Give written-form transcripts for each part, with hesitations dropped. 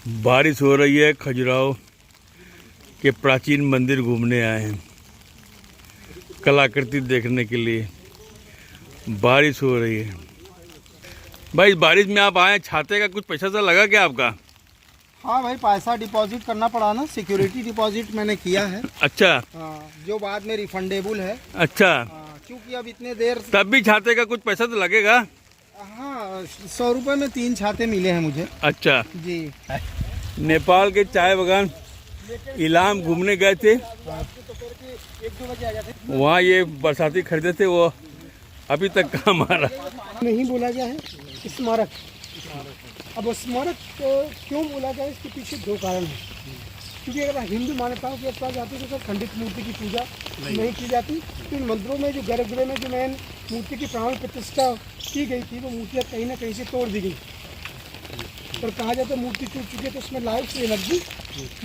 बारिश हो रही है। खजुराहो के प्राचीन मंदिर घूमने आए हैं, कलाकृति देखने के लिए। बारिश हो रही है। भाई बारिश में आप आए, छाते का कुछ पैसा सा लगा क्या आपका? हाँ भाई, पैसा डिपॉजिट करना पड़ा ना, सिक्योरिटी डिपॉजिट मैंने किया है। अच्छा। जो बाद में रिफंडेबल है। अच्छा। क्योंकि अब इतने देर तब भी छाते का कुछ पैसा तो लगेगा? हाँ, 100 रुपये में 3 छाते मिले हैं मुझे। अच्छा जी। नेपाल के चाय बागान इलाम घूमने गए थे, 1-2 बजे आ जाते। वहाँ ये बरसाती खरीदे थे, वो अभी तक काम आ रहा। नहीं बोला गया है स्मारक। अब स्मारक क्यों बोला गया है, इसके पीछे 2 कारण हैं। क्योंकि अगर हिंदू मान्यताओं के पास जाती तो सर खंडित मूर्ति की पूजा नहीं की जाती। तो इन मंदिरों में जो गर्भगृह में जो मेन मूर्ति की प्राण प्रतिष्ठा की गई थी, वो मूर्तियाँ कहीं ना कहीं से तोड़ दी गई। और कहा जाता है मूर्ति टूट चुकी है, तो उसमें लाइफ से एनर्जी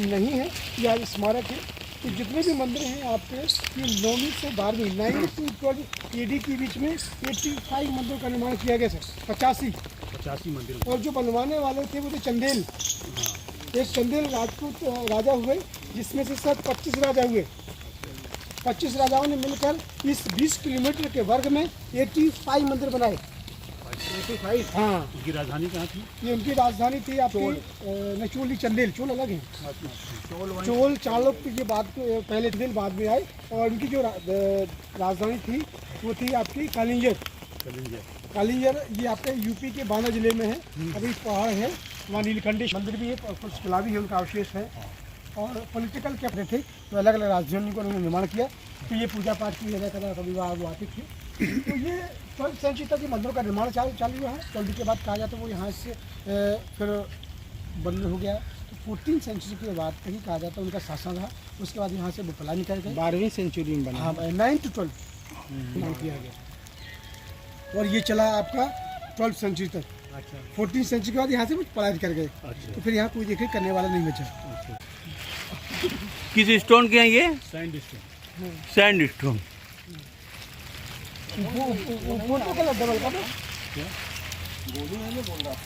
नहीं है। यह स्मारक है। तो जितने भी मंदिर हैं आपके, ये 9वीं से 12वीं 9 to 12 AD के बीच में 85 मंदिरों का निर्माण किया गया सर। 85 मंदिर। और जो बनवाने वाले थे वो थे चंदेल। एक चंदेल राजपूत राजा हुए, जिसमें से सर 25 राजा हुए। 25 राजाओं ने मिलकर इस 20 किलोमीटर के वर्ग में 85 मंदिर बनाए। 85। हाँ। उनकी राजधानी कहाँ थी? ये उनकी राजधानी थी आपकी नचोली। चंदेल, चोल अलग है। चोल चालुक्य के बाद पहले चंदेल बाद में आए। और उनकी जो राजधानी थी वो थी आपकी कालिंजर। ये आपके यूपी के बांदा जिले में है। अभी पहाड़ है वहाँ, नीलकंठी मंदिर भी है, और कुछ किला भी है, उनका अवशेष है। और पॉलिटिकल कैप्टन थे, तो अलग अलग राजधानी को उन्होंने निर्माण किया। तो ये पूजा पाठ की जगह कदा रविवार वो आते थे। तो ये 12वीं सेंचुरी तक ये मंदिरों का निर्माण चालू हुआ है। 12वीं के बाद कहा जाता है वो यहाँ से फिर बंद हो गया। तो 14वीं सेंचुरी के बाद कहीं कहा जाता है उनका शासन रहा। उसके बाद यहाँ से बुपला निकल गए। 12वीं सेंचुरी में बना। हाँ, 9 to 12 निर्माण किया गया। और ये चला आपका 12वीं सेंचुरी तक। अच्छा। 14वीं सेंचुरी के बाद यहाँ से कुछ पलायन कर गए। अच्छा। तो फिर यहाँ कोई देख करने वाला नहीं बचा। अच्छा। किस स्टोन के हैं ये? Sand stone. Photo colour double का क्या? गोली नहीं बोल रहा था।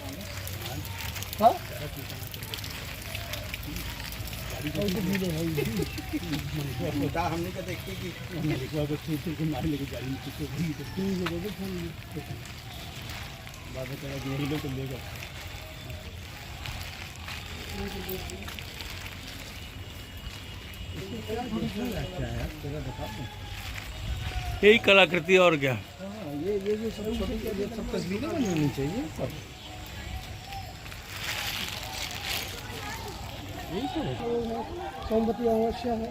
हमने क्या देखते कि लेके गाड़ी में बाद में कहा कि यही लोग तो लेगा। यही कलाकृति और क्या? ये जो सब तस्वीरें बनी होनी चाहिए सब। सोमवती अमावस्या है।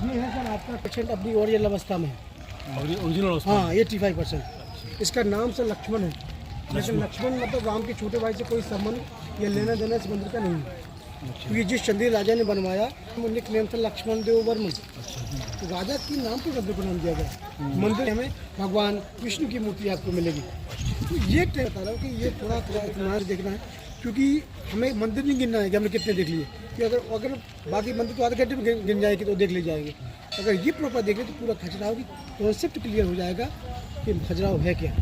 ये है सर आपका पेशेंट अपनी ओरिजिनल अवस्था में है। ओरिजिनल अवस्था? हाँ, 85%। इसका नाम से लक्ष्मण है, लेकिन लक्ष्मण मतलब राम के छोटे भाई से कोई संबंध या लेना देना इस मंदिर का नहीं है। क्योंकि जिस चंदेल राजा ने बनवाया मंदिर का नाम था लक्ष्मण देव वर्मन। तो राजा के नाम पर मंदिर को नाम दिया गया। मंदिर में भगवान विष्णु की मूर्ति आपको मिलेगी। तो ये बता रहा हूँ कि ये थोड़ा इतिहास देखना है, क्योंकि हमें मंदिर नहीं गिनना है कि हमने कितने देख लिए। कि अगर बाकी मंदिर तो आधे घंटे में गिन जाएगी तो देख ले जाएंगे। अगर ये प्रॉपर देख ले तो पूरा खजुराहो की कॉन्सेप्ट क्लियर हो जाएगा कि खजुराहो है क्या।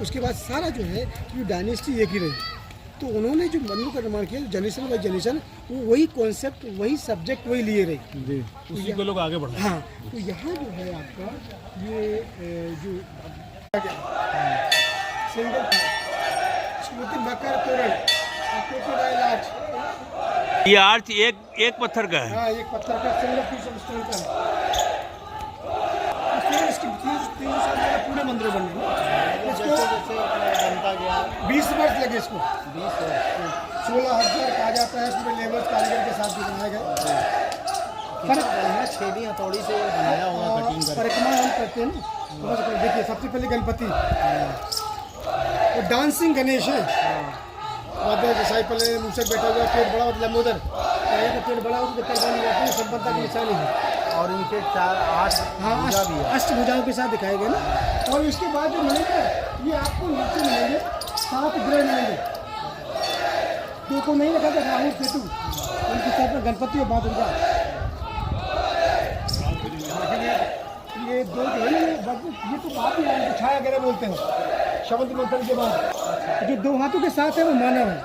उसके बाद सारा जो है कि डायनेस्टी एक ही रही। तो उन्होंने जो मंदिर का निर्माण किया जनरेशन बाई जनरेशन, वो वही कॉन्सेप्ट, वही सब्जेक्ट वही लिए रही जी। उसी को लोग आगे बढ़ा। हाँ, तो यहाँ जो है आपका ये जो सिंगल स्मृति मकर तोरण क्रोकोडाइल आर्च। ये आर्च एक पत्थर का है? हाँ, एक पत्थर का सिंगल पीस ऑफ स्टोन का है। इसकी 300 साल पहले पूरे मंदिर बने हैं। इसको 20 वर्ष लगे इसको। 16,000 कहा जाता है पूरे लेबर कारीगर के साथ बनाया गया। छेदी हथौड़ी से बनाया होगा कटिंग कर। परिक्रमा हम करते हैं ना, तो देखिए सबसे पहले गणपति और डांसिंग गणेश है। जैसा पहले मुझसे बैठा हुआ, पेट बड़ा मतलब लंबोदर, पेट बड़ा हो तो संपन्नता की निशानी है। और इनके 4-8 अष्टभुजाओं के साथ दिखाए गए ना। और इसके बाद जो मिलेगा ये आपको नीचे मिलेंगे 7 ग्रह मिलेंगे। 2 को नहीं रखा था, राहु केतु, उनके साथ में गणपति और माँ दुर्गा। ये 2 जो है ये तो बात ही है, छाया वगैरह बोलते हैं शब्द मंथन के बाद। जो 2 हाथों के साथ है वो मानव है।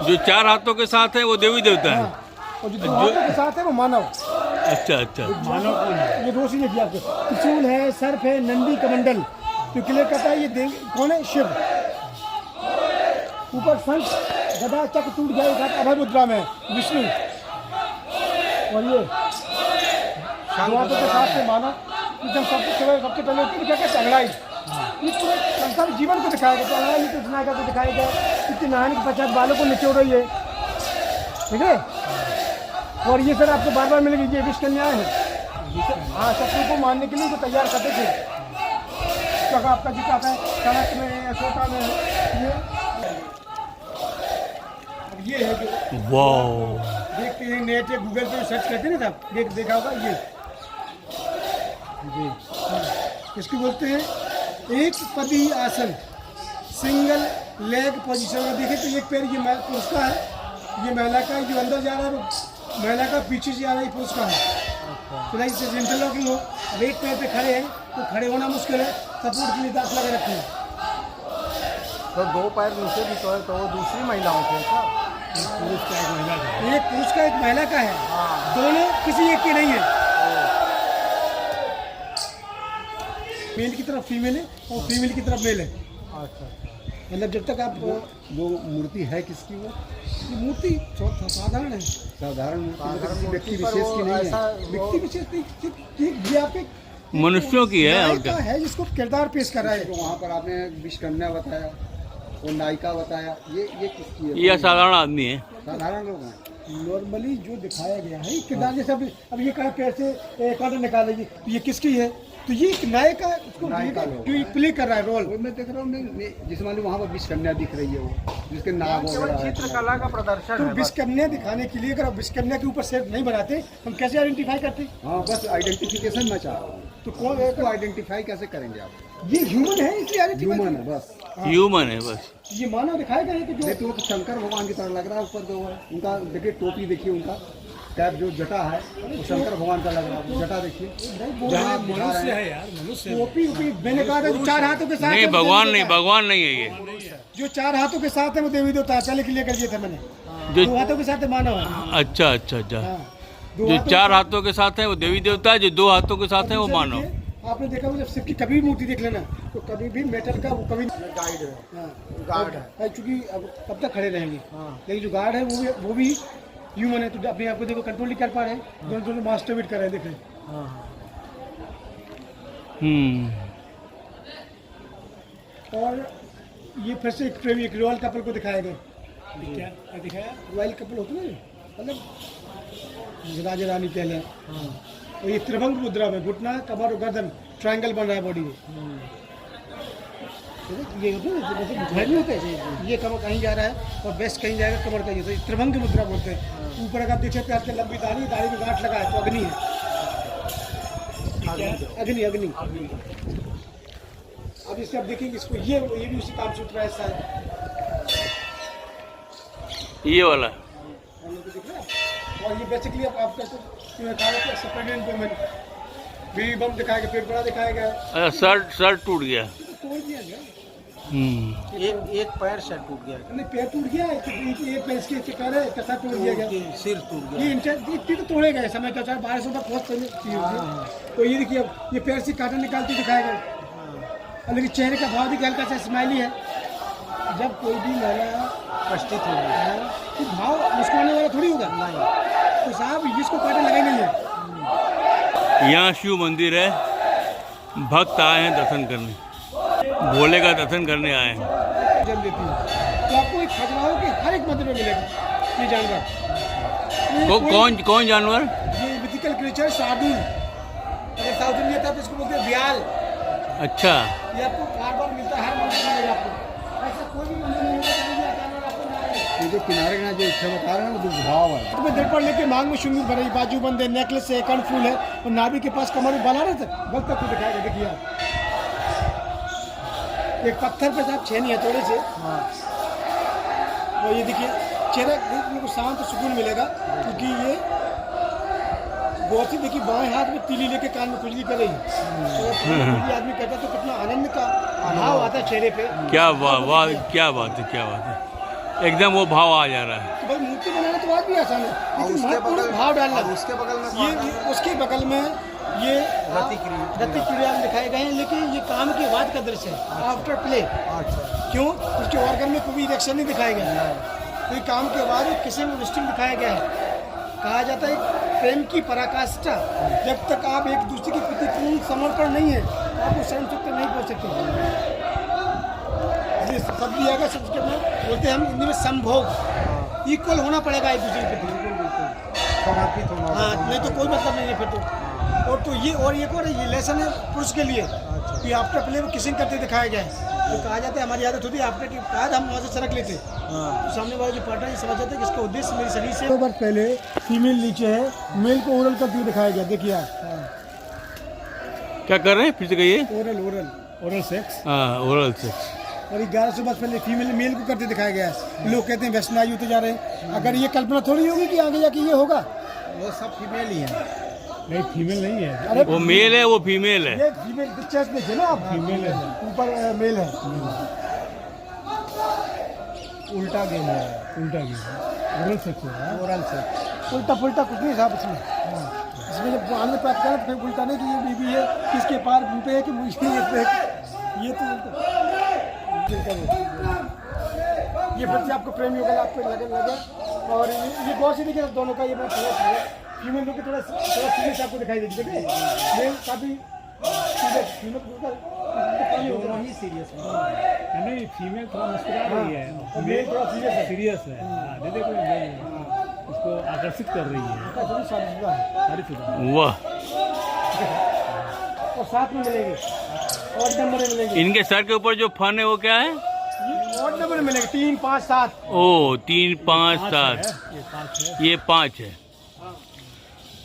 जो 4 हाथों के साथ है वो देवी देवता है। हाँ, और जो 2 हाथों के साथ है वो मानव। अच्छा अच्छा। मानव कौन है? ये रोशनी ने दिया आपको, त्रिशूल है, सर्प है, नंदी कमंडल, तो क्लियर करता है ये देव कौन है? शिव। ऊपर शंख गदा चक्र टूट गया, एक हाथ अभय मुद्रा में है विष्णु, और ये 2 हाथों के साथ में मानव। एकदम सबसे पहले होती है क्या कहते हैं? अगड़ाई। ये पूरे संसार जीवन को दिखाया गया, तो अगड़ाई तो दिखाया गया, तो दिखाया गया कि नहाने के पश्चात बालों को निचोड़ रही है, ठीक है। और ये सर आपको बार बार मिलेगी, ये विष कन्याएं हैं। हाँ, शत्रु को मारने के लिए जो तैयार करते थे, तो आपका जो कहता है कनक में, अशोका में, ये है जो वाह। देखते हैं नेट या गूगल पे सर्च करते हैं ना साहब, देखा होगा ये इसको बोलते हैं एक पदी आसन, सिंगल लेग पोजीशन में। देखिए तो एक पैर ये पुरुष का है, ये महिला का है, जो अंदर जा रहा है महिला का, पीछे से आ रहा है पुरुष का है। तो लाइक जैसे इंटरलॉकिंग हो, एक पैर पे खड़े हैं तो खड़े होना मुश्किल है, सपोर्ट के लिए दांत लगा रखे हैं। तो 2 पैर नीचे भी तो वो दूसरी महिलाओं के ऐसा? एक पुरुष का एक महिला का है, दोनों किसी एक के नहीं है। मेल की तरफ फीमेल है और फीमेल की तरफ मेल है। अच्छा। मतलब जब तक आप वो मूर्ति है किसकी? वो ये मूर्ति साधारण है, साधारण किसी व्यक्ति विशेष की नहीं है, व्यक्ति विशेष नहीं, ये आपके मनुष्यों की है और नायक क्या। का है जिसको किरदार पेश कर रहा है। तो वहाँ पर आपने विश्वकन्या बताया और नायिका बताया, ये किसकी है? ये साधारण आदमी है। साधारण लोग हैं। नॉर्मली जो दिखाया गया है किरदार, जैसे अब ये कहा पैर से कांटा निकालेगी, तो ये किसकी है? तो ये एक नायक का उसको जो प्ले कर रहा है रोल। मैं देख रहा हूँ जिस मान लो वहाँ पर विश्वकन्या दिख रही है, वो जिसके नाम चित्रकला का प्रदर्शन तो विश्वकन्या दिखाने के लिए अगर आप विश्वकन्या के ऊपर सेट नहीं बनाते, हम कैसे आइडेंटिफाई करते? हाँ, बस आइडेंटिफिकेशन मैं चाह रहा हूँ। तो कौन को आइडेंटिफाई कैसे करेंगे आप? ये ह्यूमन है, इसलिए आइडेंटिफाई ह्यूमन है, बस ह्यूमन है बस। ये मानव दिखाया गया है कि जो देखिए वो तो शंकर भगवान की तरह लग रहा है ऊपर जो है उनका। देखिए टोपी देखिए, उनका कैप जो जटा है वो शंकर भगवान का लग रहा है। जटा देखिए, मनुष्य है यार, मनुष्य। टोपी मैंने कहा था 4 हाथों के साथ नहीं, है, भगवान नहीं, भगवान नहीं है ये। जो 4 हाथों के साथ है वो देवी देवता है, पहले क्लियर कर दिया था मैंने। जो 2 हाथों के साथ है मानव है। अच्छा अच्छा अच्छा। हाँ, जो 4 हाथों के साथ है वो देवी देवता है, जो 2 हाथों के साथ है वो मानव। आपने देखा होगा जब शिव की कभी भी मूर्ति देख लेना, तो कभी भी मेटल का वो कभी गाइड है, हाँ, गार्ड है। चूंकि अब तक खड़े रहेंगे, हाँ। लेकिन जो गार्ड है वो भी ह्यूमन है, तो अपने आप को देखो कंट्रोल नहीं कर पा रहे हैं, दोनों मास्टरबीट कर रहे हैं, देख रहे हैं। और ये फिर से एक रॉयल कपल को दिखाया गया। क्या दिखाया? रॉयल कपल होते हैं मतलब राजा रानी पहले। और ये त्रिभंग मुद्रा में घुटना, कमर और गर्दन ट्रायंगल बन रहा है बॉडी में। ये होते हैं जैसे घर नहीं होते, ये कमर कहीं जा रहा है और बेस्ट कहीं जाएगा, कमर कहीं। तो त्रिभंग मुद्रा बोलते हैं। ऊपर अगर देख सकते हैं आपके लंबी दाढ़ी में गांठ लगा है, तो अग्नि है। अग्नि। अब इससे आप देखेंगे इसको, ये भी उसी काम से उतरा है शायद, ये वाला। और ये बेसिकली आपका प्रेग्नेंट वुमेन बेबी बम दिखाया गया, पेट बड़ा दिखाया गया। अच्छा, शर्ट टूट गया। तोड़ दिया गया, एक पैर से टूट गया, नहीं पैर टूट गया, एक पैर इसके पैर है, कैसा तोड़ दिया गया, सिर टूट गया। ये इतनी तो तोड़े गए समय का, चाहे 1200 तक पहुँच पहले। तो ये देखिए अब ये पैर से कांटा निकालते दिखाया गया। लेकिन चेहरे का भाव भी हल्का सा स्माइली है। जब कोई भी महिला कष्टित हो गया तो भाव मुस्कुराने वाला थोड़ी होगा, नहीं। तो साहब जिसको कांटा लगा ही नहीं है। यहाँ शिव मंदिर है, भक्त आए हैं दर्शन करने, भोले का दर्शन करने आए हैं। जल देती है तो आपको एक खजुराहो के हर एक मंदिर में मिलेगा ये जानवर। कौन जानवर? ये मिथिकल क्रिएचर साधु, अगर साउथ इंडिया था तो इसको बोलते हैं ब्याल। अच्छा, ये आपको बार मिलता है, हर मंदिर में मिलेगा आपको। ऐसा कोई भी मंदिर नहीं होगा जहाँ ये जानवर आपको ना आए। ये जो किनारे का जो इच्छा बता रहे हैं वो दुर्भाव है। तुम्हें दर्पण लेके मांग में सिंदूर भरे, बाजू बंद है, नेकलेस है, कर्णफूल है, और नाभि के पास कमर में बना रहे थे, वक्त तक दिखाएगा। देखिए आप एक पत्थर पे आप छेनी है थोड़े से, और ये देखिए चेहरा देखने को शांत और सुकून मिलेगा, क्योंकि ये बहुत ही देखिए बाएं हाथ में तीली लेके कान में खुजली कर रही है। तो आदमी कहता है तो कितना आनंद का भाव आता है चेहरे पे। क्या वाह, क्या बात है, क्या बात है। एकदम वो भाव आ जा रहा है। तो भाई मूर्ति बनाना तो बहुत भी आसान है, और लेकिन उसके महत्वपूर्ण बगल भाव डालना। उसके बगल में ये उसके बगल में ये रति क्रिया दिखाए गए हैं, लेकिन ये काम के बाद का दृश्य है, आफ्टर प्ले। अच्छा क्यों? उसके ऑर्गन में कोई रिएक्शन नहीं दिखाया गया है, तो ये काम के बाद किसी में विस्टिंग दिखाया गया है। कहा जाता है प्रेम की पराकाष्ठा, जब तक आप एक दूसरे के प्रति पूर्ण समर्पण नहीं है आप उस चरम तक नहीं पहुंच सकते। इसलिए शब्द दिया गया, सबके में बोलते हैं हम हिंदी में संभोग, इक्वल होना पड़ेगा एक दूसरे के प्रति। समर्पित होना। हाँ, नहीं तो कोई मतलब नहीं है फिर तो। और तो ये और एक और ये लेसन है पुरुष के लिए कि आफ्टर प्ले में किसिंग करते दिखाया गया है। तो कहा जाता है हमारी आदत होती है आफ्टर के बाद हम वहाँ से सरक लेते, तो सामने वाले जो पार्टनर ये समझ जाते हैं कि इसका उद्देश्य मेरी शरीर से। 2 बार पहले फीमेल नीचे है, मेल को ओरल करते हुए दिखाया गया। देखिए आप क्या कर रहे हैं, फिर से कहिए। Oral sex. हाँ, ओरल सेक्स। और 1100 वर्ष पहले फीमेल मेल को करते दिखाया गया है। लोग कहते हैं वेस्टर्नाइज होते जा रहे हैं, अगर ये कल्पना थोड़ी होगी कि आगे जाके ये होगा। वो सब फीमेल ही है। नहीं, फीमेल नहीं है। अरे वो मेल है, वो फीमेल है। ये फीमेल चेस्ट देखिए ना आप, फीमेल है, ऊपर मेल है। उल्टा गेम है। ओरल सेक्स है, ओरल से उल्टा पुल्टा कुछ नहीं साहब इसमें। इसमें जब हमने प्राप्त करा तो फिर उल्टा नहीं कि ये बीबी है, किसके पार घूमते है कि मुझे ये तो उल्टा। ये बच्चे आपको प्रेम योगा आपको लगे। और ये गौर से देखिए दोनों का, ये फीमेल लोग थोड़ा सीरियस आपको दिखाई देती है, मेल काफी दोनों ही सीरियस है। नहीं, फीमेल थोड़ा मुस्कुरा रही है, मेल थोड़ा सीरियस है। हाँ, देखो उसको आकर्षित कर रही है। शादीशुदा है। वाह, और साथ में मिलेंगे, और नंबर में मिलेंगे। इनके सर के ऊपर जो फन है वो क्या है? ये और नंबर में मिलेंगे, 3, 5, 7। ओ, 3, 5, 7। ये 5 है। ये 5 है,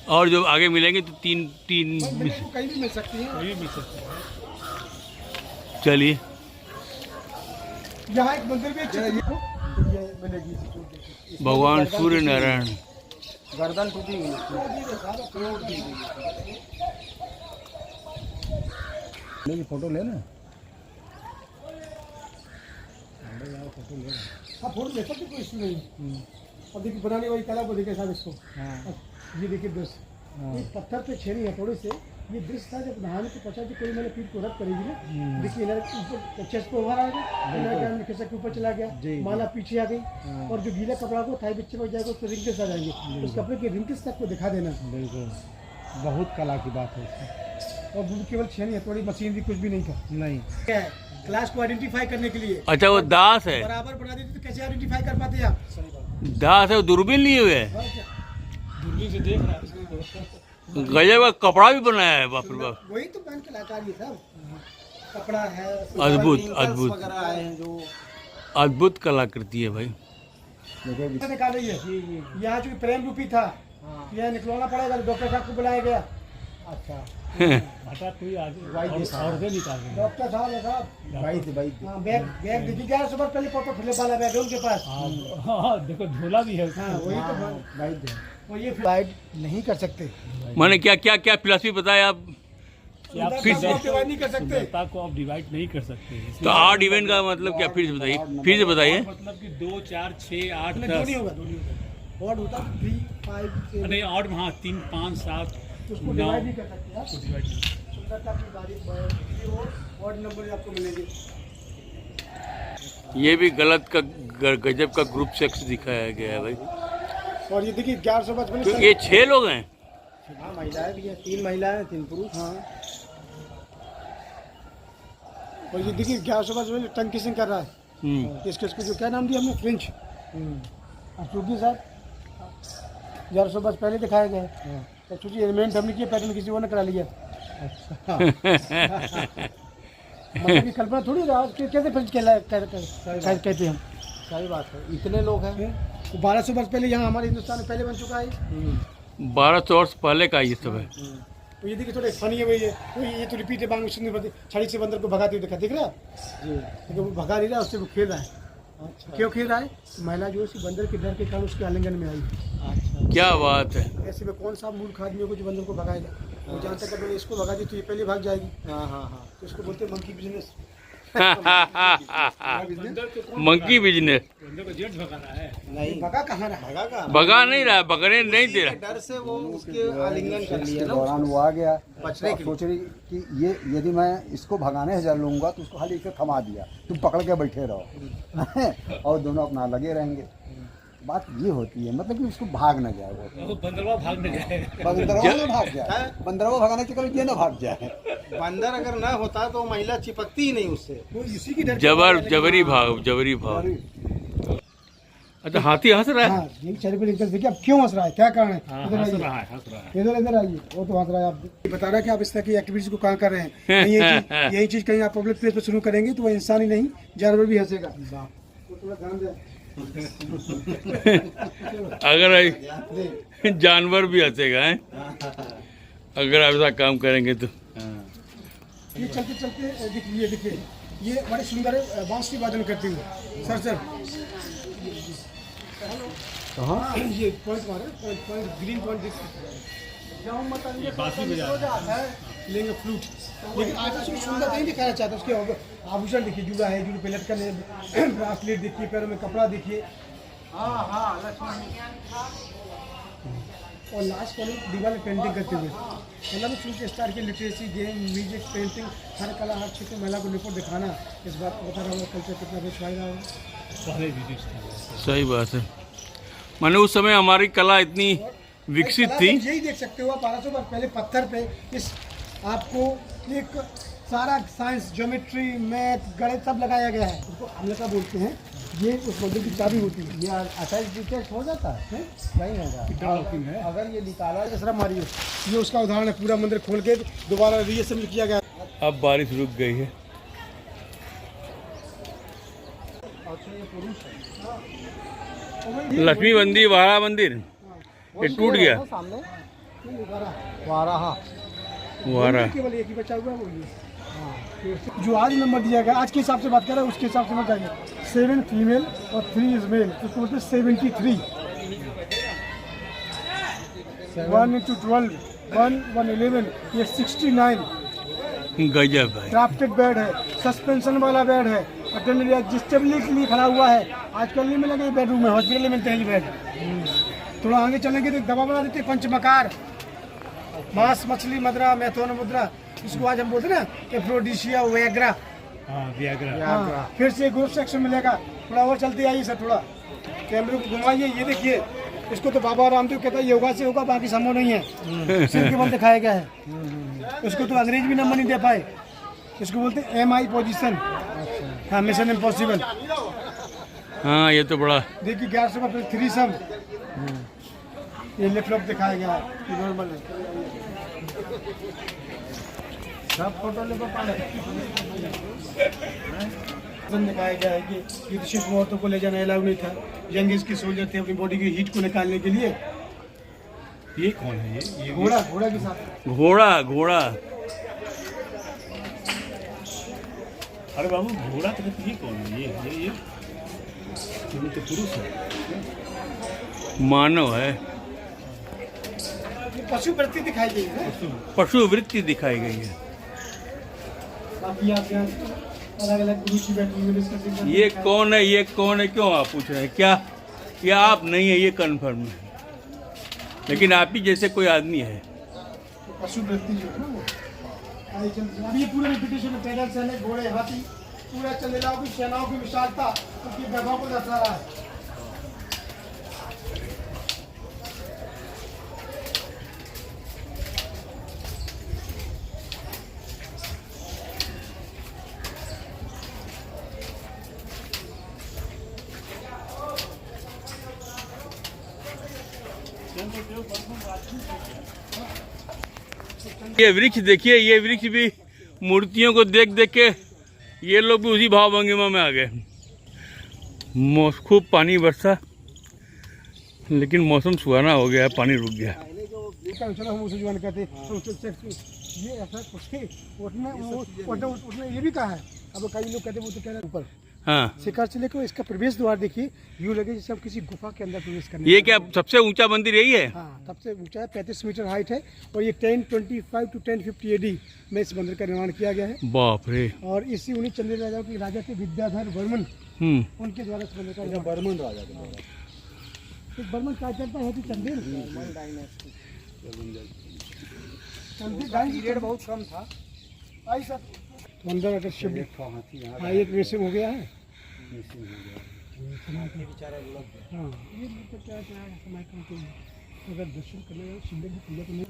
और जो आगे मिलेंगे तो 3 कहीं भी मिल सकती है। ये मिल सकता है। चलिए, यहाँ एक मंदिर भी है, ये मिलेगी। भगवान सूर्य नारायण। गर्दन टूटी हुई है। फोटो ले ना। हाँ, फोटो ले सकते, कोई इशू नहीं। अब देखिए बनाने वाली कला को देखिए साहब इसको। ये देखिए दृश्य, ये पत्थर पे छेड़ी हथौड़े से ये दृश्य था। जब नहाने के पश्चात कोई मैंने पीठ को रख करेगी ना, देखिए ऊपर चेस्ट पे उभर आ गया, खिसक के ऊपर चला गया, माला पीछे आ गई, और जो गीला कपड़ा को थाई बच्चे पर जाएगा उस पर रिंकल्स आ जाएंगे, उस कपड़े के रिंकल्स तक को दिखा देना। बिल्कुल, बहुत कला की बात है इसमें। और केवल छेड़ी हथौड़ी मशीनरी कुछ भी नहीं था। नहीं, क्या है, क्लास को आइडेंटिफाई करने के लिए अच्छा, वो दास है। बराबर बना देती तो कैसे आइडेंटिफाई कर पाते आप? दास है, वो दूरबीन लिए हुए है। दूरबीन से देख रहा है। गजब का कपड़ा भी बनाया है, बाप रे बाप। वही तो पैन कलाकार ये सब कपड़ा है। अद्भुत Wrinkles अद्भुत वगैरह आए हैं जो अद्भुत कलाकृति है भाई। निकाल रही है। यहाँ जो प्रेम रूपी था, यह निकलवाना पड़ेगा, डॉक्टर साहब को बुलाया गया। अच्छा हटा कोई आगे और दे निकाल रहे हैं। डॉक्टर साहब भाई थे हाँ, बैग बैग देखिए, 1100 बार पहले फोटो फिले वाला बैग है उनके पास। हाँ, देखो झोला भी है उसमें। हाँ, वही तो वो ये डिवाइड नहीं कर सकते, मैंने क्या क्या क्या फिलॉसफी बताया आप? कि आप फिर से- डिवाइड नहीं कर सकते। सुंदरता को आप डिवाइड नहीं कर सकते। तो आर्ट इवेंट का मतलब क्या, फिर से बताइए, फिर से बताइए। मतलब कि 2, 4, 6, 8, नहीं, दो नहीं 10। होगा, दो नहीं होगा। और होता है 3, 5, 6, नहीं, और हाँ 3, 5, 7, उसको 9 डिवाइड नहीं कर सकते आप। डिवाइड नहीं। सुंदरता की बारी और नंबर आपको मिलेंगे। ये भी गलत का गजब का ग्रुप सेक्स दिखाया गया है भाई। और ये देखिए 1100 बार तो पहले। ये 6 लोग हैं। हाँ, महिलाएं भी हैं, 3 महिलाएं 3 पुरुष। हाँ, और ये देखिए 1100 बार पहले टंग किसिंग कर रहा है। इसको जो क्या नाम दिया हमने, फ्रिंच। अशोकी साहब 1100 वर्ष पहले दिखाया गया है। तो सोचिए एलिमेंट हमने किया, पैटर्न किसी और ने करा लिया। मतलब की कल्पना थोड़ी रहा कि कैसे फ्रिंच कहते हैं हम। सही बात है, इतने लोग हैं। 1200 वर्ष पहले यहाँ हमारे हिंदुस्तान में पहले बन चुका है। 1200 वर्ष पहले का ये सब है। तो ये देखिए थोड़े फनी है भाई, ये तो रिपीट है, बांग सुंदर छड़ी से बंदर को भगाते हुए दिख रहा है। जी, तो वो भगा नहीं रहा, उससे वो खेल रहा है। अच्छा क्यों खेल रहा है? महिला जो है उसी बंदर के डर के कारण उसके आलिंगन में आई। अच्छा। क्या बात है। ऐसे में कौन सा मूर्ख आदमी को जो बंदर को भगाएगा? वो जानता है कि मैंने इसको भगा दी तो ये पहले भाग जाएगी। हाँ हाँ हाँ, तो इसको बोलते हैं मंकी बिजनेस। मंकी बिजनेस बंदर को जेट भगाना है। नहीं भगा कहाँ रहा? भगा का भगा नहीं रहा, भगने नहीं दे रहा। डर से वो उसके आलिंगन कर लिए ना दौरान वो आ गया बचने के सोच रही कि ये यदि मैं इसको भगाने से लूंगा तो उसको खाली इसे थमा दिया, तुम पकड़ के बैठे रहो और दोनों अपना लगे रहेंगे। बात ये होती है मतलब कि उसको भाग न जाए, वो बंदरवा भाग न जाए। बंदरवा ना भाग जाए, बंदरवा भगाने के चक्कर ये ना भाग जाए। बंदर अगर ना होता तो महिला चिपकती ही नहीं उससे। वो इसी की डर जबरी भाग, जबरी भाग। अच्छा, हाथी हंस रहा है। हाँ, ये चेहरे पे लिखकर देखिए अब क्यों हंस रहा है, क्या कारण है? हाँ, इधर हंस आइए, रहा है, हंस रहा है। इधर आइए। वो तो हंस रहा है। आप बता रहा है कि आप इस तरह की एक्टिविटीज को कहाँ कर रहे हैं। यही चीज कहीं आप पब्लिक प्लेस पे शुरू करेंगे तो वो इंसान ही नहीं जानवर भी हंसेगा। तो थोड़ा ध्यान दें। अगर जानवर भी हंसेगा है अगर आप ऐसा काम करेंगे तो। ये चलते चलते देखिए ये बड़े सुंदर है, बांसुरी वादन करते हुए। सर हाँ, ये पॉइंट मारे, पॉइंट ग्रीन पॉइंट देख सकते हैं। ये बांसुरी बजा रहा है। लेंगे फ्लूट, लेकिन आज उसको सुंदर नहीं दिखाना चाहता। उसके आभूषण देखिए, जूड़ा है, जूड़े पे लटकन है, ब्रासलेट देखिए, पैरों में कपड़ा देखिए। और लास्ट कॉलेज दीवार में पेंटिंग करते हुए मतलब फिल्म स्टार की लिटरेसी, गेम, म्यूजिक, पेंटिंग, हर कला, हर क्षेत्र में महिला को रिपोर्ट दिखाना, इस बात को बता रहा हूँ कल्चर कितना कुछ फायदा होगा। पहले भी था। सही बात है। माने उस समय हमारी कला इतनी विकसित थी। यही देख सकते हो आप 1200 वर्ष पहले पत्थर पे इस आपको एक सारा साइंस, ज्योमेट्री, मैथ, गणित सब लगाया गया है। उसको हम क्या बोलते हैं, ये उस मंदिर की चाबी होती है। ये अटैच डिटेक्ट हो जाता है नहीं होगा अगर ये निकाला जरा मारिए, ये उसका उदाहरण है। पूरा मंदिर खोल के दोबारा रीअसेंबल किया गया। अब बारिश रुक गई है। लक्ष्मी मंदिर, वारा मंदिर ये टूट गया। सामने वाराहा वारा केवल एक ही बचा हुआ है, वो ये। जो आज नंबर दिया गया, आज के हिसाब से बात कर रहे हैं, उसके हिसाब से मत जाइए। 7 फीमेल और 3 इज मेल, तो टोटल 73। 1 into 12, 1, 1, 11, ये 69। गजब है। क्राफ्टेड बेड है, सस्पेंशन वाला बेड है, एडजस्टेबल के लिए खड़ा हुआ है। आजकल नहीं मिलेगा बेडरूम में, हॉस्पिटल में मिलते हैं ये बेड। थोड़ा आगे चलेंगे तो दवा बना देते हैं, पंचमकार, मांस, मछली, मदरा, मैथोन मुद्रा, इसको आज हम बोलते हैं ना एफ्रोडिसिया, वैग्रा। हाँ, वियाग्रा। हाँ, फिर से ग्रुप सेक्शन मिलेगा। थोड़ा और चलते आइए सर, थोड़ा कैमरे को घुमाइए। ये देखिए, इसको तो बाबा रामदेव कहता है योगा से होगा, बाकी संभव नहीं है। सिर के बल दिखाया गया है। उसको तो अंग्रेज भी नंबर नहीं दे पाए। इसको बोलते हैं MI पोजीशन। हाँ, मिशन इम्पॉसिबल। हाँ, ये तो बड़ा। देखिए 1100 का फिर 3 सम। ये लैपटॉप दिखाया गया है, ये नॉर्मल है। सब फोटो ले दिखाया गया है कि युद्धशिष्ट औरतों को ले जाना अलाउ नहीं था। यंग एज के सोल्जर थे, अपनी बॉडी की हीट को निकालने के लिए। ये कौन है ये घोड़ा के साथ घोड़ा अरे बाबू, घोड़ा तो ये कौन है? ये तो पुरुष है, मानव है। ये पशु वृत्ति दिखाई गई है। पशु वृत्ति दिखाई गई है। बाकी आप यहाँ अलग अलग गुरु की बैठी हुई डिस्कसिंग कर रहे ये हैं। कौन है, ये कौन है, क्यों आप पूछ रहे हैं? क्या ये आप नहीं है, ये कन्फर्म है, लेकिन आप ही जैसे कोई आदमी है। पशु वृत्ति जो है ना वो आगे चलती है। अब ये पूरे रिपीटेशन में पैदल चले, घोड़े, हाथी, पूरा चंदेलाओं की सेनाओं की विशालता उनकी वैभव को दर्शा रहा है। ये वृक्ष देखिए, ये वृक्ष भी मूर्तियों को देख देख के ये लोग भी उसी भाव भंगिमा में आ गए। खूब पानी बरसा, लेकिन मौसम सुहाना हो गया, पानी रुक गया। चलो हम उसे जो कहते ये ऐसा कुछ उठने ये भी कहा है। अब कई लोग कहते वो तो कह रहे ऊपर हाँ, शिखर से लेकर इसका प्रवेश द्वार देखिए, यूँ लगे जैसे हम किसी गुफा के अंदर प्रवेश करने ये क्या सबसे ऊंचा मंदिर यही है? हाँ, सबसे ऊंचा है, 35 मीटर हाइट है और ये 1025 टू 1050 AD में इस मंदिर का निर्माण किया गया है। बाप रे। और इसी उन्हीं चंदेल राजाओं के राजा थे विद्याधर वर्मन, उनके द्वारा इस मंदिर का निर्माण। बर्मन राजा थे। बर्मन क्या चलता है चंदेल पीरियड बहुत कम था। आई सर तो अंदर अगर शिव हाँ एक रेसिंग हो गया है। हाँ ये मतलब क्या है समय कम तो अगर दर्शन करने जाओ शिव की पूजा करने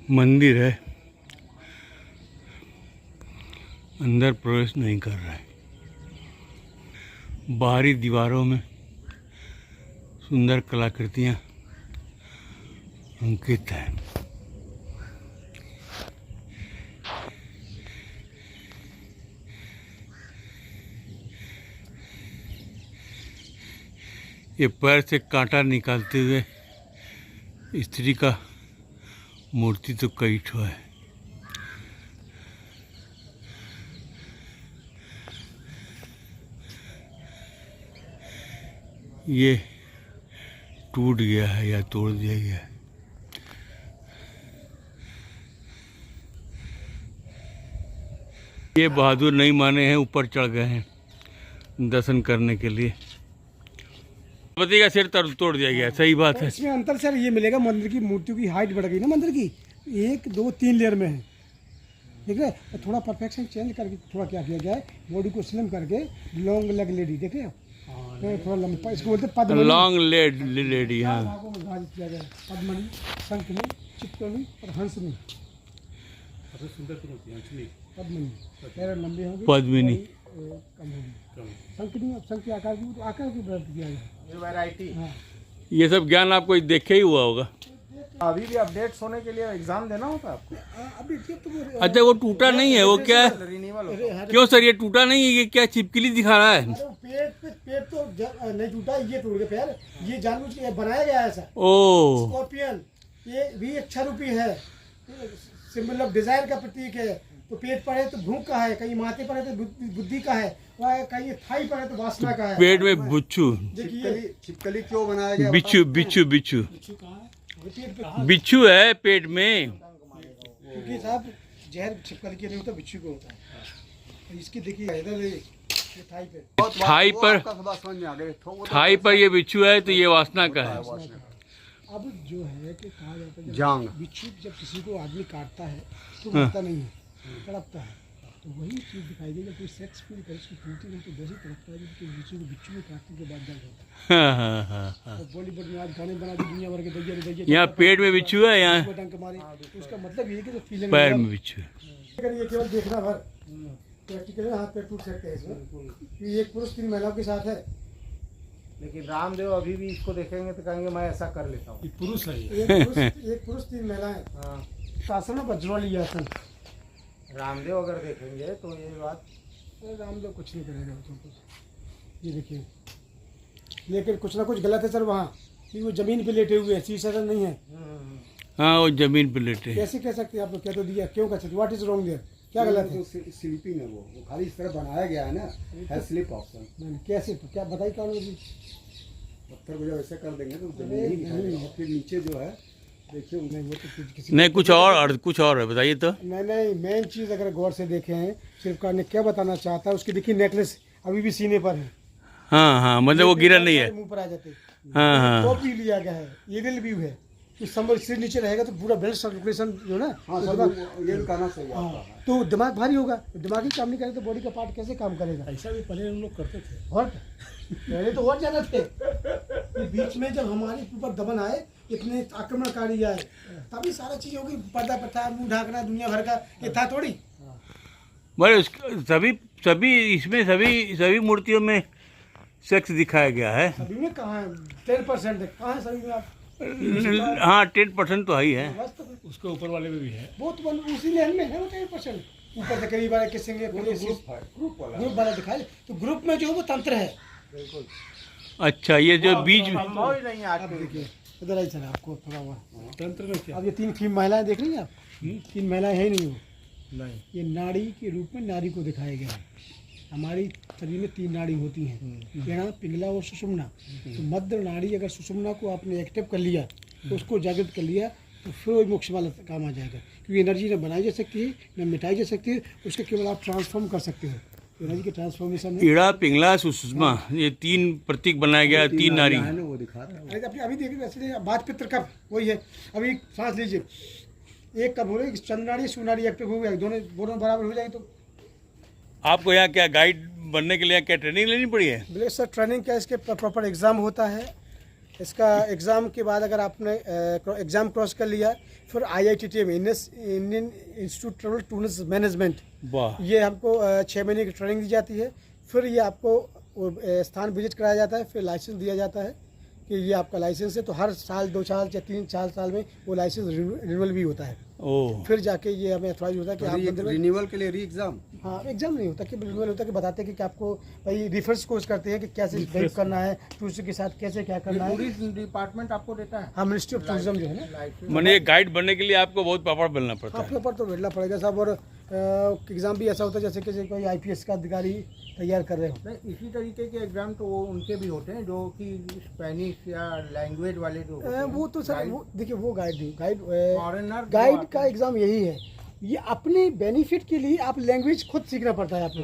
मंदिर है, अंदर प्रवेश नहीं कर रहा है। बाहरी दीवारों में सुंदर कलाकृतियाँ अंकित हैं। ये पैर से कांटा निकालते हुए स्त्री का मूर्ति तो कई ठो है। ये टूट गया है या तोड़ दिया गया है। ये बहादुर नहीं माने हैं, ऊपर चढ़ गए हैं दर्शन करने के लिए। पति का सिर तोड़ दिया गया, सही बात है। इसमें अंतर सर ये मिलेगा, मंदिर की मूर्तियों की हाइट बढ़ गई ना, मंदिर की 1 2 3 लेयर में है, ठीक है। तो थोड़ा परफेक्शन चेंज करके थोड़ा क्या किया गया है, बॉडी को स्लिम करके लॉन्ग लेग लेडी देख रहे हो, थोड़ा लंबा, इसको बोलते पद्मनी, लॉन्ग लेड लेडी। हाँ, भागों में विभाजित किया गया है, पद्मनी, शंखनी, चित्तनी और हंसनी। सबसे सुंदर तो होती है हंसनी, पद्मनी पैर लंबे होंगे, पद्मिनी कम होंगे, शंखनी और शंख के आकार की वृद्धि किया गया है। ये वैरायटी। हाँ ये सब ज्ञान आपको देखे ही हुआ होगा। अभी भी अपडेट्स होने के लिए एग्जाम देना होता है आपको? अभी तो अच्छा, वो टूटा नहीं है, वो क्या है? रिन्यूअल होता है। क्यों सर ये टूटा नहीं है? ये क्या छिपकली दिखा रहा है? पेड़ तो नहीं टूटा, ये टूट गया पैर, ये जानबूझ के बनाया गया है ऐसा। ओ, स्कॉर्पियन ये भी इच्छा रूपी है, सिंबल ऑफ डिजायर का प्रतीक है। तो पेट पर है तो भूख का है, कहीं माथे पर है तो बुद्धि का है, कहीं थाई पर है तो वासना का है। पेट में बुच्छू, देखिए छिपकली क्यों बनाया गया? बिच्छू बिच्छू बिच्छू बिच्छू है पेट में। क्योंकि साहब जहर छिपकली के नहीं होता, बिच्छू को होता है। तो इसकी देखिए इधर ये थाई पे, थाई पर, समझ में आ गए। थाई पर ये बिच्छू है तो ये वासना का है। अब जो है कि कहा जाता है जांग। बिच्छू जब किसी को आदमी काटता है तो मरता नहीं है, तड़पता है। तो वही चीज़ दिखाई दे, जब कोई सेक्स फील करे उसकी पूर्ति नहीं तो वैसे तड़पता है, जबकि बिच्छू में काटने के बाद दर्द होता है। हाँ। तो बॉलीवुड में आज गाने बना दी दुनिया भर के, दैया यहाँ पेट में बिच्छू है, यहाँ डंक मारे, तो उसका मतलब ये है कि जो फीलिंग पैर में बिच्छू है। ये केवल देखना भर, प्रैक्टिकली हाथ पैर टूट सकते हैं इसमें। ये एक पुरुष 3 महिलाओं के साथ है, लेकिन रामदेव अभी भी इसको देखेंगे तो कहेंगे मैं ऐसा कर लेता हूँ। पुरुष है ये। एक पुरुष 3 महिलाएं। हाँ, आसन है वज्रवाली आसन। रामदेव अगर देखेंगे तो ये बात, रामदेव कुछ नहीं करेगा उसमें कुछ। ये देखिए, लेकिन कुछ ना कुछ गलत है सर वहाँ, कि वो जमीन पे लेटे हुए हैं, शीशा सर नहीं है। हाँ, वो जमीन पे लेटे हैं। कैसे कह सकते हैं आप लोग? क्या तो दिया, क्यों कह सकते? What is wrong there? क्या गलत है? स्लीपिंग है, वो खाली इस तरह बनाया गया है ना, है स्लीप ऑप्शन। कैसे, तो क्या बताइए कौन होगी? पत्थर को जब ऐसे कर देंगे तो जमीन ही दिखाएगा। फिर नीचे जो है देखिए, नहीं वो तो किसी नहीं, कुछ और कुछ और है, बताइए तो। नहीं मेन चीज़ अगर गौर से देखें, शिल्पकार ने क्या बताना चाहता है, उसकी देखिए नेकलेस अभी भी सीने पर है। हाँ, मतलब वो गिरा नहीं है। मुंह पर आ जाते। हाँ। कॉपी लिया गया है, ये व्यू है कि संबल सिर नीचे रहेगा तो पूरा ब्लड सर्कुलेशन जो ना, हाँ तो सब दिमाग, ये भी कहना सही है आपका। तो दिमाग भारी होगा, दिमागी काम नहीं करे तो बॉडी का पार्ट कैसे काम करेगा? ऐसा भी पहले हम लोग करते थे। और पहले तो और ज्यादा थे, ये बीच में जब हमारे ऊपर दमन आए, इतने आक्रमणकारी आए, तभी सारा चीज होगी। पर्दा प्रथा, मुंह ढाकना, दुनिया भर का ये था थोड़ी। बड़े सभी इसमें सभी मूर्तियों में सेक्स दिखाया गया है। सभी में कहाँ है? 10% है, कहाँ है सभी में? आप हाँ, 10% तो है ही है। वास्तव उसके ऊपर वाले में भी है। वो तो उसी लेन में है वो 10%। ऊपर से करीब वाले किसी ग्रुप वाला ग्रुप वाला दिखाई, तो ग्रुप में जो है वो तंत्र है। अच्छा, ये जो बीज संभव ही नहीं है आज अब के देखिए इधर आई चला आपको थोड़ा हुआ। तंत्र में क्या? अब ये 3 महिलाएं देख रही हैं आप, 3 महिलाएं है नहीं वो, नहीं। ये नाड़ी के रूप में नारी को दिखाया गया है। हमारी शरीर में 3 नाड़ी होती हैं, पिंगला, पिंगला और सुषुम्ना। तो मध्य नाड़ी अगर सुषुम्ना को आपने एक्टिव कर लिया, तो उसको जागृत कर लिया, तो फिर वो मोक्ष वाला काम आ जाएगा। क्योंकि एनर्जी न बनाई जा सकती है न मिटाई जा सकती है, उसके केवल आप ट्रांसफॉर्म कर सकते हो। एनर्जी के ट्रांसफॉर्मेशन में पीड़ा, पिंगला, सुषुम्ना, ये 3 प्रतीक बनाया गया, 3 नारी। है ना, वो दिखा रहा है। अभी अभी देखिए वैसे बात पित्र कब वही है। अभी सांस लीजिए, एक कब हो रही चंद्रनाड़ी सुनाड़ी एक्टिव हो गया, दोनों बराबर हो जाएगी। तो आपको यहाँ क्या गाइड बनने के लिए क्या ट्रेनिंग लेनी पड़ी है? बोले सर ट्रेनिंग क्या, इसके प्रॉपर एग्ज़ाम होता है। इसका एग्ज़ाम के बाद अगर आपने एग्ज़ाम क्रॉस कर लिया, फिर IITTM Indian institute travel tourism management, वाह, ये हमको 6 महीने की ट्रेनिंग दी जाती है। फिर ये आपको स्थान विजिट कराया जाता है, फिर लाइसेंस दिया जाता है कि ये आपका लाइसेंस है। तो हर साल 2 साल या 3-4 साल में वो लाइसेंस रिन्यूअल भी होता है। ओह, फिर जाके ये हमें अथॉराइज होता है कि आप मंदिर में, रिन्यूअल के लिए री एग्जाम। हाँ एग्जाम नहीं होता कि रिन्यूअल होता है कि बताते हैं कि आपको भाई रिफर्स कोर्स करते हैं कि कैसे बिहेव करना है, टूरिस्ट के साथ कैसे क्या करना है। टूरिज्म डिपार्टमेंट आपको देता है हाँ मिनिस्ट्री ऑफ टूरिज्म जो है ना, मैंने गाइड बनने के लिए आपको बहुत पापड़ मिलना पड़ता हाँ है। पेपर तो भेजना पड़ेगा साहब। और एग्ज़ाम भी ऐसा होता है जैसे कि कोई IPS का अधिकारी तैयार कर रहे हो। नहीं, इसी तरीके के एग्जाम तो वो उनके भी होते हैं जो कि स्पेनिश या लैंग्वेज वाले जो होते हैं। वो तो सर वो देखिए वो गाइड फॉरेनर गाइड का एग्ज़ाम यही है, ये अपने बेनिफिट के लिए आप लैंग्वेज खुद सीखना पड़ता है आपको।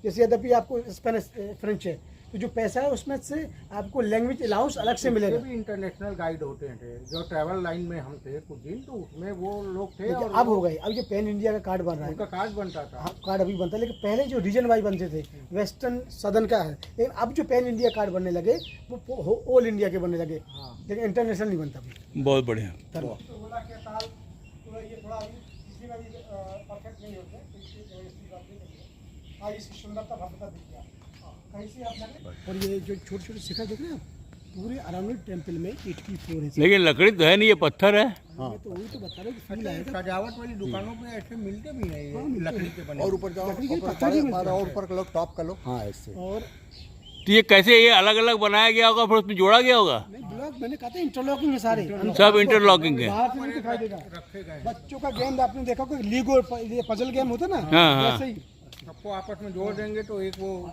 जैसे यद्यपि आपको स्पेनिश फ्रेंच है, तो जो पैसा है उसमें से आपको लैंग्वेज अलाउंस अलग से मिलेगा। भी इंटरनेशनल गाइड होते हैं जो ट्रैवल लाइन में हम थे कुछ दिन, तो उसमें वो लोग थे। देखिए, और अब हो गए, अब जो पैन इंडिया का कार्ड बन रहा है, उनका कार्ड बनता था। हाँ कार्ड अभी बनता है, लेकिन पहले जो रीजन वाइज बनते थे वेस्टर्न सदर्न का है, लेकिन अब जो पैन इंडिया कार्ड बनने लगे वो ऑल इंडिया के बनने लगे, लेकिन इंटरनेशनल नहीं बनता अभी। बहुत बढ़िया। और ये जो छोटे छोटे शिखर देख रहे हैं आप, पूरे अराउंड टेम्पल में 84 है। लेकिन लकड़ी तो है नहीं, ये पत्थर है। मैं तो वही तो बता रहा हूँ कि फील आएगा। सजावट वाली दुकानों पे ऐसे मिलते भी नहीं है लकड़ी के बने। और ऊपर जाओ, लकड़ी के ऊपर पत्थर भी मिलते और ऊपर का लो, टॉप का लो। हाँ ऐसे। और तो ये कैसे, ये अलग अलग बनाया गया होगा, फिर उसमें जोड़ा गया होगा? नहीं ब्लॉक मैंने कहा था इंटरलॉकिंग है सारे, सब इंटरलॉकिंग है। बाहर से नहीं दिखाई देगा। रखे गए बच्चों का गेम आपने देखा कोई लीग और ये पजल गेम होता है ना, हाँ, हाँ। वैसे ही सबको आपस में जोड़ देंगे तो एक वो वाह,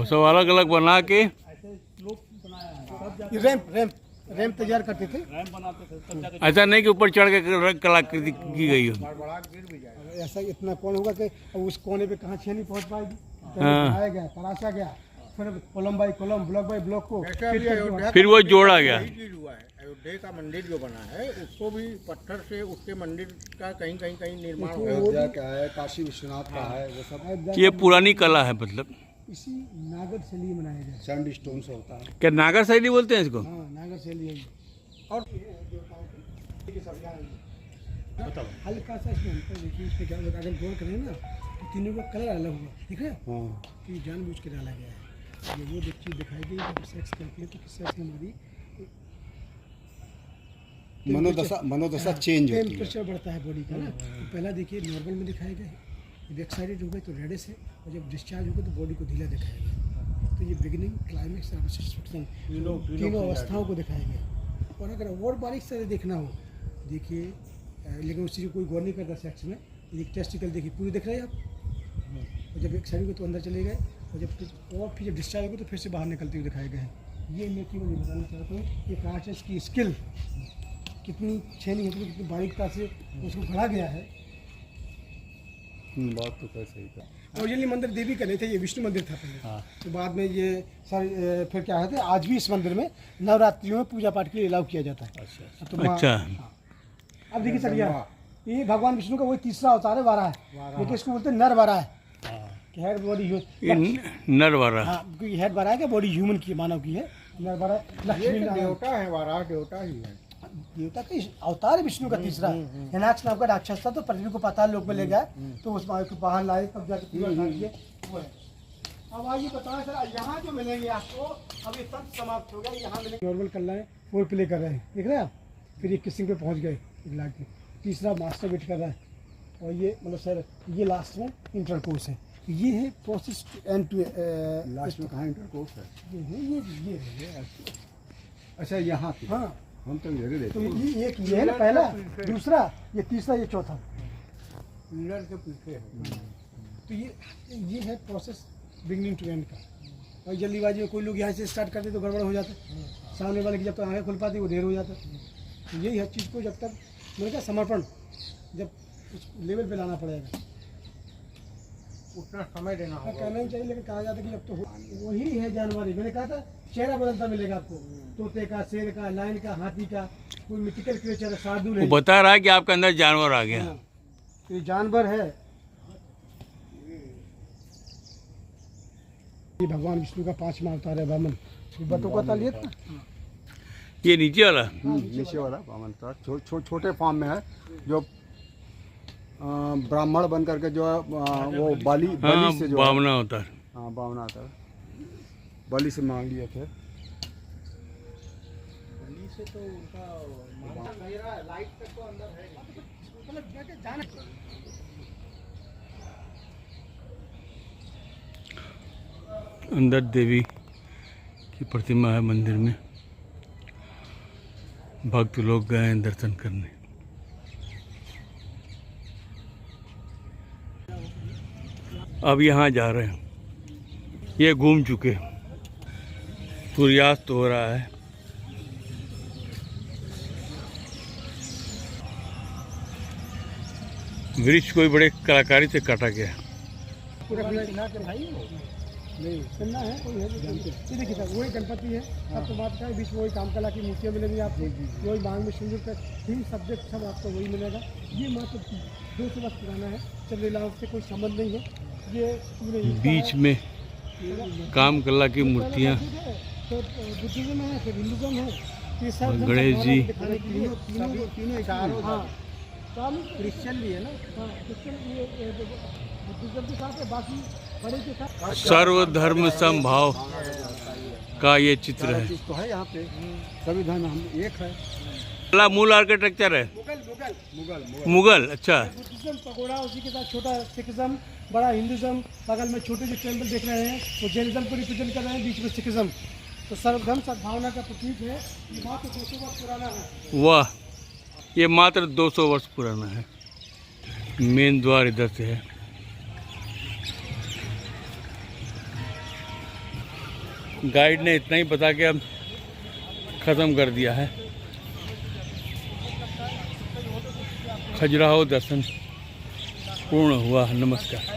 सब अलग अलग बना के। ये रैंप तैयार करते थे। ऐसा नहीं कि ऊपर चढ़ के कलाकृति की गई हो। बड़ा गिर भी जाए। ऐसा इतना कौन होगा कि अब उस कोने पे कहाँ छेनी पहुंच पाएगी। हाँ। आया गया, तराशा गया, फिर column by column, block by block को ऐसा भी अयोध्या फिर वो जोड़ा गया। यही चीज हुआ है। अयोध्या का मंदिर जो बना है उसको भी पत्थर से उसके मंदिर का कहीं निर्माण हुआ है। अयोध्या का है, काशी विश्वनाथ का है, वो सब ये पुरानी कला है, मतलब इसी नागर शैली बनाया गया। सैंड स्टोन से होता है। क्या नागर शैली बोलते हैं इसको? हाँ नागर शैली है ये। और हल्का सा इसमें अंतर देखिए, इसमें क्या होगा, अगर गौर करें ना तो तीनों का कलर अलग हुआ, ठीक है। हाँ कि जानबूझ के डाला गया है। ये वो चीज़ दिखाई गई जब सेक्स करती है तो किस सेक्स में हमारी मनोदशा चेंज होती है। टेम्परेचर बढ़ता है बॉडी का ना। तो पहला देखिए नॉर्मल में दिखाया गया है, एक्साइटेड हो गए तो रेडिस है, और जब डिस्चार्ज हो गए तो बॉडी को ढीला दिखाया गया। तो ये बिगिनिंग, क्लाइमेक्स और सेटिस्फेक्शन तीनों अवस्थाओं को दिखाया गया। और अगर और बारीक से देखना हो देखिए, लेकिन उस चीज़ को कोई गौर नहीं करता सेक्स में। एक टेस्टिकल देखिए पूरी दिख रहे हैं आप, और जब एक्साइटेड हुए तो अंदर चले गए, और फिर जब डिस्चार्ज हो गए तो फिर से बाहर निकलते हुए दिखाए गए हैं। ये मैं केवल बताना चाहता हूँ कि आर्टिस्ट की स्किल कितनी छेनी है, कितनी बारीकता से उसको गढ़ा गया है। बात तो कैसे ही था। ओरिजिनली मंदिर देवी का नहीं था, ये विष्णु मंदिर था पहले। तो बाद में ये सारे फिर क्या है, आज भी इस मंदिर में नवरात्रियों में पूजा पाठ के लिए अलाउ किया जाता है। अच्छा। अब देखिए सर ये भगवान विष्णु का वही तीसरा अवतार है, वारा है, लेकिन इसको बोलते हैं नर वारा है। हेड बॉडी ये नर वारा। हाँ क्योंकि हेड वारा है कि बॉडी ह्यूमन की, मानव की है। नर वारा लक्ष्मी देवता है, वाराह देवता ही है। देवता का अवतार है विष्णु का तीसरा। हिरण्याक्ष नाम का राक्षस था, तो पृथ्वी को पाताल लोक में ले गया, तो उस माया को बाहर लाए, तब जाके पूरा उठा लिए वो है। अब आइए बताएं सर, यहाँ जो मिलेंगे आपको, अब ये तंत्र समाप्त हो गया, यहाँ मिलेंगे नॉर्मल कर रहे हैं, फोर प्ले कर रहे हैं, देख रहे हैं आप। फिर ये किसिंग पे पहुँच गए, एक लाख में तीसरा मास्टर बेट कर रहा है, और ये मतलब सर ये लास्ट में इंटर कोर्स है। ये है प्रोसेस एंड टू लास्ट में कहाँ इंटरकोर्स है? ये अच्छा यहाँ की। हाँ हम तो इधर ही तो देखे। ये है ना पहला, दूसरा, ये तीसरा, ये चौथा। पिलर के पीछे है। तो ये है प्रोसेस बिगनिंग टू एंड का। और जल्दीबाजी में कोई लोग यहाँ से स्टार्ट करते तो गड़बड़ हो जाता, सामने वाले की जब तक आँखें खुल पाती वो देर हो जाता। तो यही हर चीज़ को जब तक मैंने कहा समर्पण जब उस लेवल पे लाना पड़ेगा, उतना समय देना हाँ, होगा। कहना ही चाहिए, लेकिन कहा जाता है कि अब तो वही है जानवर ही। मैंने कहा था चेहरा बदलता मिलेगा आपको, तोते का, शेर का, लायन का, हाथी का, कोई मिथिकल क्रिएचर है, शार्दूल वो है। बता रहा है कि आपके अंदर जानवर आ गया। हाँ, ये जानवर है। ये भगवान विष्णु का 5वां अवतार है वामन। ये बतों का ताल ये था। ये नीचे वाला नीचे वाला बामन का छोटे फॉर्म में है, जो ब्राह्मण बन करके जो है, वो बलि हाँ से जो बावना होता है। हाँ बावना था, बलि से मांग लिए थे। से तो उनका लाइट तक तो अंदर है। अंदर देवी की प्रतिमा है मंदिर में, भक्त लोग गए हैं दर्शन करने। अब यहाँ जा रहे हैं, ये घूम चुके, सूर्यास्त हो रहा है। वृक्ष कोई बड़े कलाकारी से काटा गया है। पूरा बिना के भाई नहीं सुनना है कोई है ये देखिए सर, वही गणपति है। सब तो बात का बीच में वही काम कला की मूर्तियाँ मिलेंगी आपको, वही मांग में सिंदूर का थीम सब्जेक्ट सब आपको वही मिलेगा। ये मात्र 200 वर्ष पुराना है, चंद्रलीलाओं से कोई संबंध नहीं है। ये पूरे बीच में काम कला की मूर्तियाँ, तो बुद्धिज्म है, फिर हिंदुज्म है, ये सब गणेश जी। तीनों चारों हाँ क्रिश्चियन भी है ना। हाँ क्रिश्चियन बुद्धिज्म के साथ है, बाकी बड़े के साथ सर्वधर्म समभाव का ये चित्र है। चीज तो है यहाँ पे, सभी धर्म हम एक है। पहला मूल आर्किटेक्चर है मुगल। अच्छा, बुद्धिज्म पगोड़ा, उसी के साथ छोटा सिखिज्म, बड़ा हिंदुज्म, बगल में छोटे जो टेम्पल देख रहे हैं वो जैनिज्म को रिप्रेजेंट कर रहे हैं, बीच में सिखिज्म। तो सर्वधर्म सद्भावना का प्रतीक है। ये मात्र 200 वर्ष पुराना है। वाह, ये मात्र 200 वर्ष पुराना है। मेन द्वार इधर से है। गाइड ने इतना ही बता के अब ख़त्म कर दिया है। खजुराहो दर्शन पूर्ण हुआ। नमस्कार।